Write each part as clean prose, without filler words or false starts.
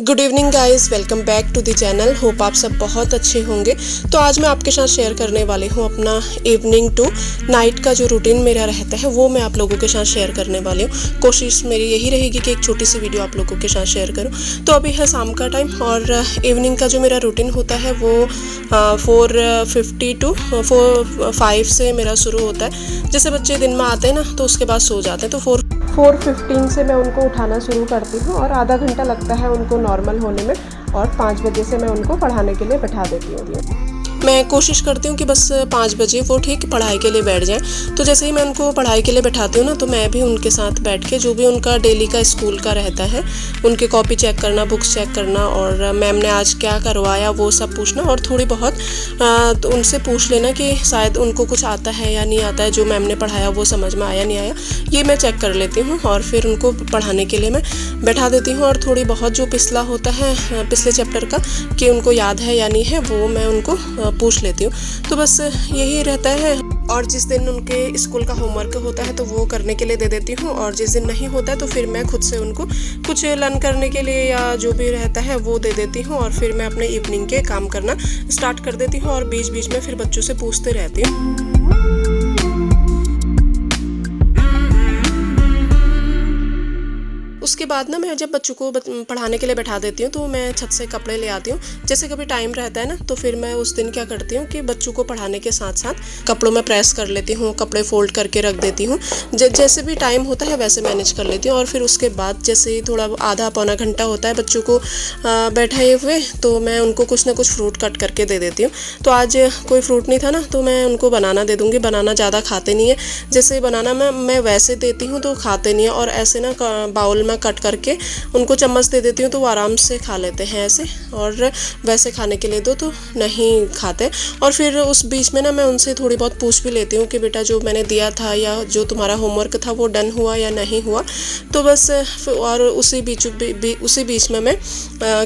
Good evening guys, welcome back to the channel. Hope आप सब बहुत अच्छे होंगे। तो आज मैं आपके साथ शेयर करने वाली हूँ अपना इवनिंग टू नाइट का जो रूटीन मेरा रहता है वो मैं आप लोगों के साथ शेयर करने वाली हूँ। कोशिश मेरी यही रहेगी कि एक छोटी सी वीडियो आप लोगों के साथ शेयर करूँ। तो अभी है शाम का टाइम और इवनिंग का जो मेरा रूटीन होता है वो 4:50 टू 4:05 से मेरा शुरू होता है। जैसे बच्चे दिन में आते हैं ना तो उसके बाद सो जाते हैं, तो 4:15 से मैं उनको उठाना शुरू करती हूँ और आधा घंटा लगता है उनको नॉर्मल होने में, और 5 बजे से मैं उनको पढ़ाने के लिए बैठा देती हूँ। मैं कोशिश करती हूँ कि बस 5 बजे वो ठीक पढ़ाई के लिए बैठ जाएं। तो जैसे ही मैं उनको पढ़ाई के लिए बैठाती हूँ ना, तो मैं भी उनके साथ बैठ के जो भी उनका डेली का स्कूल का रहता है, उनके कॉपी चेक करना, बुक्स चेक करना और मैम ने आज क्या करवाया वो सब पूछना, और थोड़ी बहुत तो उनसे पूछ लेना कि शायद उनको कुछ आता है या नहीं आता है, जो मैम ने पढ़ाया वो समझ में आया नहीं आया, ये मैं चेक कर लेती हूँ और फिर उनको पढ़ाने के लिए मैं बैठा देती हूँ। और थोड़ी बहुत जो पिछला होता है पिछले चैप्टर का कि उनको याद है या नहीं है वो मैं उनको पूछ लेती हूँ। तो बस यही रहता है। और जिस दिन उनके स्कूल का होमवर्क होता है तो वो करने के लिए दे देती हूँ, और जिस दिन नहीं होता है तो फिर मैं खुद से उनको कुछ लर्न करने के लिए या जो भी रहता है वो दे देती हूँ, और फिर मैं अपने इवनिंग के काम करना स्टार्ट कर देती हूँ और बीच बीच में फिर बच्चों से पूछते रहती हूँ। उसके बाद ना मैं जब बच्चों को पढ़ाने के लिए बैठा देती हूँ तो मैं छत से कपड़े ले आती हूँ। जैसे कभी टाइम रहता है ना तो फिर मैं उस दिन क्या करती हूँ कि बच्चों को पढ़ाने के साथ साथ कपड़ों में प्रेस कर लेती हूँ, कपड़े फोल्ड करके रख देती हूँ। जैसे भी टाइम होता है वैसे मैनेज कर लेती हूँ। और फिर उसके बाद जैसे ही थोड़ा आधा पौना घंटा होता है बच्चों को बैठाए हुए, तो मैं उनको कुछ ना कुछ फ्रूट कट करके दे देती हूँ। तो आज कोई फ्रूट नहीं था ना तो मैं उनको बनाना दे दूँगी। बनाना ज़्यादा खाते नहीं है, जैसे बनाना मैं वैसे देती हूँ तो खाते नहीं है, और ऐसे ना बाउल में कट करके उनको चम्मच दे देती हूँ तो वो आराम से खा लेते हैं ऐसे, और वैसे खाने के लिए दो तो नहीं खाते। और फिर उस बीच में ना मैं उनसे थोड़ी बहुत पूछ भी लेती हूँ कि बेटा जो मैंने दिया था या जो तुम्हारा होमवर्क था वो डन हुआ या नहीं हुआ। तो बस और उसी बीच में मैं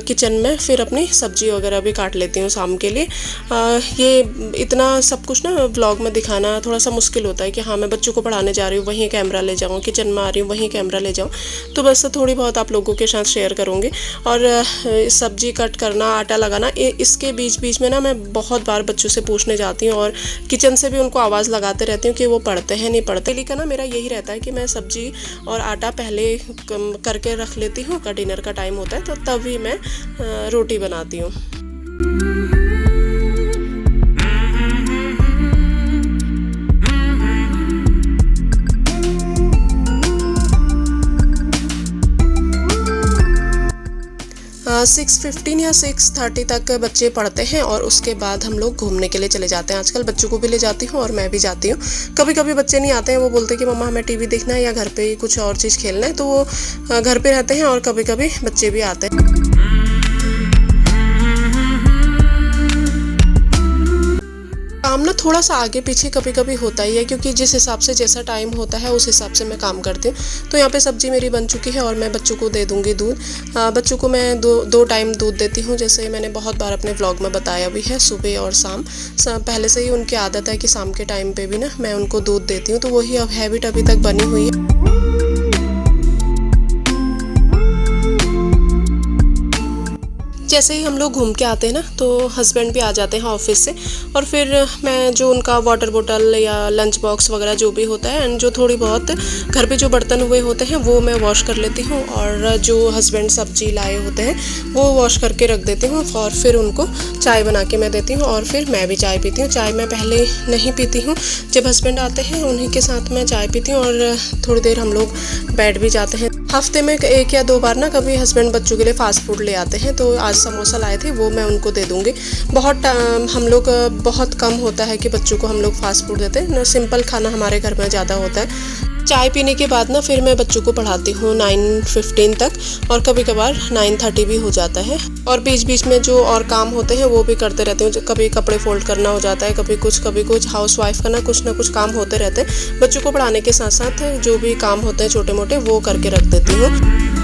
किचन में फिर अपनी सब्जी वगैरह भी काट लेती हूँ शाम के लिए। ये इतना सब कुछ ना व्लॉग में दिखाना थोड़ा सा मुश्किल होता है कि हाँ मैं बच्चों को पढ़ाने जा रही हूँ वहीं कैमरा ले जाऊँ, किचन में आ रही हूँ वहीं कैमरा ले जाऊँ। तो बस थोड़ी बहुत आप लोगों के साथ शेयर करूँगी। और सब्जी कट करना, आटा लगाना, इसके बीच बीच में ना मैं बहुत बार बच्चों से पूछने जाती हूँ और किचन से भी उनको आवाज़ लगाते रहती हूँ कि वो पढ़ते हैं नहीं पढ़ते। लेकिन ना मेरा यही रहता है कि मैं सब्जी और आटा पहले करके रख लेती हूँ, का डिनर का टाइम होता है तो तभी मैं रोटी बनाती हूँ। 6:15 या 6:30 तक बच्चे पढ़ते हैं और उसके बाद हम लोग घूमने के लिए चले जाते हैं। आजकल बच्चों को भी ले जाती हूँ और मैं भी जाती हूँ। कभी कभी बच्चे नहीं आते हैं, वो बोलते हैं कि मम्मा हमें टीवी देखना है या घर पे ही कुछ और चीज़ खेलना है, तो वो घर पे रहते हैं। और कभी कभी बच्चे भी आते हैं। काम ना थोड़ा सा आगे पीछे कभी कभी होता ही है, क्योंकि जिस हिसाब से जैसा टाइम होता है उस हिसाब से मैं काम करती हूँ। तो यहाँ पे सब्जी मेरी बन चुकी है और मैं बच्चों को दे दूँगी दूध। बच्चों को मैं दो टाइम दूध देती हूँ, जैसे मैंने बहुत बार अपने व्लॉग में बताया भी है, सुबह और शाम। पहले से ही उनकी आदत है कि शाम के टाइम पे भी ना मैं उनको दूध देती हूँ, तो वही अब हैबिट अभी तक बनी हुई है। जैसे ही हम लोग घूम के आते हैं ना तो हस्बैंड भी आ जाते हैं ऑफिस से, और फिर मैं जो उनका वाटर बोतल या लंच बॉक्स वगैरह जो भी होता है एंड जो थोड़ी बहुत घर पे जो बर्तन हुए होते हैं वो मैं वॉश कर लेती हूँ, और जो हस्बैंड सब्जी लाए होते हैं वो वॉश करके रख देती हूँ। और फिर उनको चाय बना के मैं देती हूँ, और फिर मैं भी चाय पीती हूँ। चाय मैं पहले नहीं पीती हूँ, जब हस्बैंड आते हैं उन्हीं के साथ मैं चाय पीती हूँ, और थोड़ी देर हम लोग बैठ भी जाते हैं। हफ्ते में 1 या 2 बार ना कभी हस्बैंड बच्चों के लिए फास्ट फूड ले आते हैं, तो आज समोसा लाए थे वो मैं उनको दे दूँगी। हम लोग बहुत कम होता है कि बच्चों को हम लोग फास्ट फूड देते हैं ना, सिंपल खाना हमारे घर में ज़्यादा होता है। चाय पीने के बाद ना फिर मैं बच्चों को पढ़ाती हूँ 9:15 तक, और कभी कभार 9:30 भी हो जाता है। और बीच बीच में जो और काम होते हैं वो भी करते रहती हूँ। कभी कपड़े फोल्ड करना हो जाता है, कभी कुछ हाउस वाइफ का ना कुछ काम होते रहते हैं। बच्चों को पढ़ाने के साथ साथ जो भी काम होते हैं छोटे मोटे वो करके रख देती हूँ।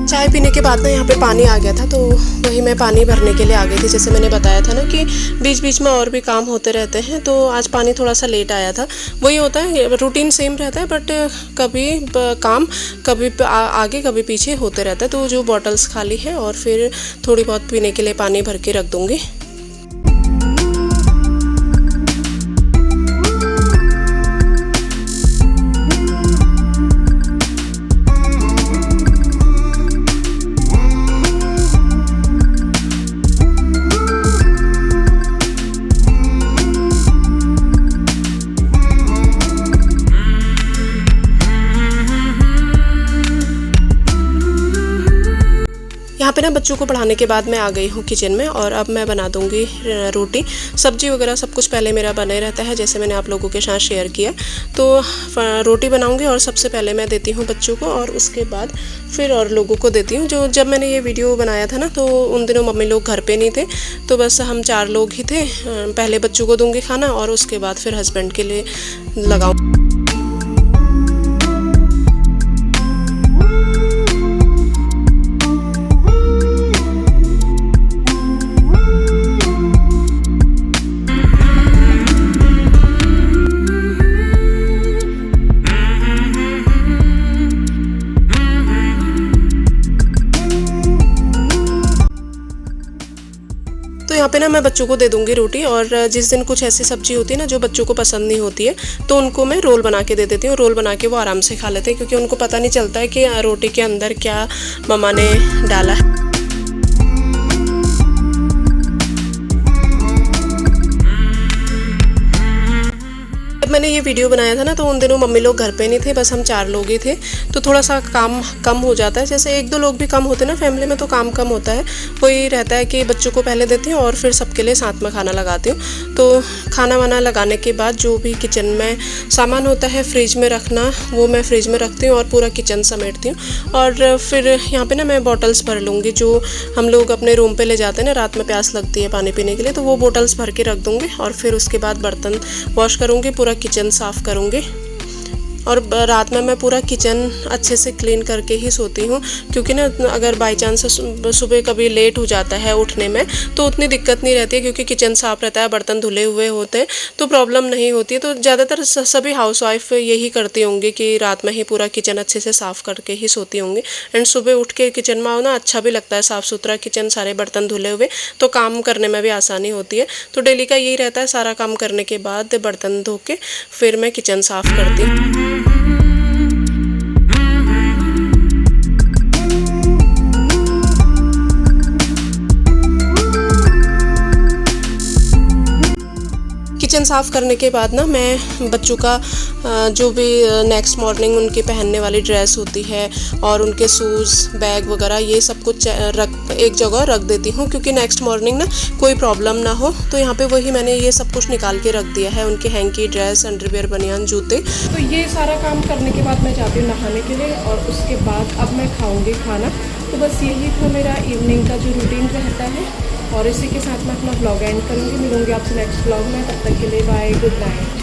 चाय पीने के बाद ना यहाँ पे पानी आ गया था, तो वही मैं पानी भरने के लिए आ गई थी। जैसे मैंने बताया था ना कि बीच बीच में और भी काम होते रहते हैं, तो आज पानी थोड़ा सा लेट आया था। वही होता है, रूटीन सेम रहता है, बट कभी काम कभी आगे कभी पीछे होते रहता है। तो जो बॉटल्स खाली है और फिर थोड़ी बहुत पीने के लिए पानी भर के रख दूँगी। यहाँ पे ना बच्चों को पढ़ाने के बाद मैं आ गई हूँ किचन में, और अब मैं बना दूँगी रोटी। सब्जी वगैरह सब कुछ पहले मेरा बने रहता है, जैसे मैंने आप लोगों के साथ शेयर किया। तो रोटी बनाऊँगी और सबसे पहले मैं देती हूँ बच्चों को, और उसके बाद फिर और लोगों को देती हूँ। जो जब मैंने ये वीडियो बनाया था ना, तो उन दिनों मम्मी लोग घर पे नहीं थे, तो बस हम 4 लोग ही थे। पहले बच्चों को दूँगी खाना और उसके बाद फिर हस्बैंड के लिए लगाऊँ। यहाँ पे ना मैं बच्चों को दे दूँगी रोटी, और जिस दिन कुछ ऐसी सब्जी होती है ना जो बच्चों को पसंद नहीं होती है, तो उनको मैं रोल बना के दे देती हूँ। रोल बना के वो आराम से खा लेते हैं, क्योंकि उनको पता नहीं चलता है कि रोटी के अंदर क्या मम्मा ने डाला है। जब मैंने ये वीडियो बनाया था ना, तो उन दिनों मम्मी लोग घर पे नहीं थे, बस हम 4 लोग ही थे, तो थोड़ा सा काम कम हो जाता है। जैसे 1-2 लोग भी कम होते ना फैमिली में, तो काम कम होता है। वही रहता है कि बच्चों को पहले देती हूँ और फिर सबके लिए साथ में खाना लगाती हूँ। तो खाना वाना लगाने के बाद जो भी किचन में सामान होता है फ्रिज में रखना, वो मैं फ्रिज में रखती हूँ और पूरा किचन समेटती हूँ। और फिर यहाँ पे ना मैं बॉटल्स भर लूँगी, जो हम लोग अपने रूम पे ले जाते हैं ना, रात में प्यास लगती है पानी पीने के लिए, तो वो बॉटल्स भर के रख दूँगी। और फिर उसके बाद बर्तन वॉश करूँगी, पूरा किचन साफ़ करूँगी। और रात में मैं पूरा किचन अच्छे से क्लीन करके ही सोती हूँ, क्योंकि ना अगर बाई चांस सुबह कभी लेट हो जाता है उठने में, तो उतनी दिक्कत नहीं रहती है, क्योंकि किचन साफ़ रहता है, बर्तन धुले हुए होते हैं, तो प्रॉब्लम नहीं होती है। तो ज़्यादातर सभी हाउसवाइफ यही करती होंगी कि रात में ही पूरा किचन अच्छे से साफ़ करके ही सोती होंगी। एंड सुबह उठ के किचन में आओ ना, अच्छा भी लगता है, साफ़ सुथरा किचन, सारे बर्तन धुले हुए, तो काम करने में भी आसानी होती है। तो डेली का यही रहता है, सारा काम करने के बाद बर्तन धो के फिर मैं किचन साफ़ करती हूँ। किचन साफ़ करने के बाद ना मैं बच्चों का जो भी नेक्स्ट मॉर्निंग उनके पहनने वाली ड्रेस होती है और उनके शूज़, बैग वगैरह, ये सब कुछ एक जगह रख देती हूँ, क्योंकि नेक्स्ट मॉर्निंग ना कोई प्रॉब्लम ना हो। तो यहाँ पे वही मैंने ये सब कुछ निकाल के रख दिया है, उनके हैंकी, ड्रेस, अंडरवियर, बनियान, जूते। तो ये सारा काम करने के बाद मैं जाती हूँ नहाने के लिए, और उसके बाद अब मैं खाऊँगी खाना। तो बस यही था मेरा इवनिंग का जो रूटीन रहता है, और इसी के साथ मैं अपना व्लॉग एंड करूँगी। मिलूँगी आपसे नेक्स्ट व्लॉग में, तब तक के लिए बाय, गुड नाइट।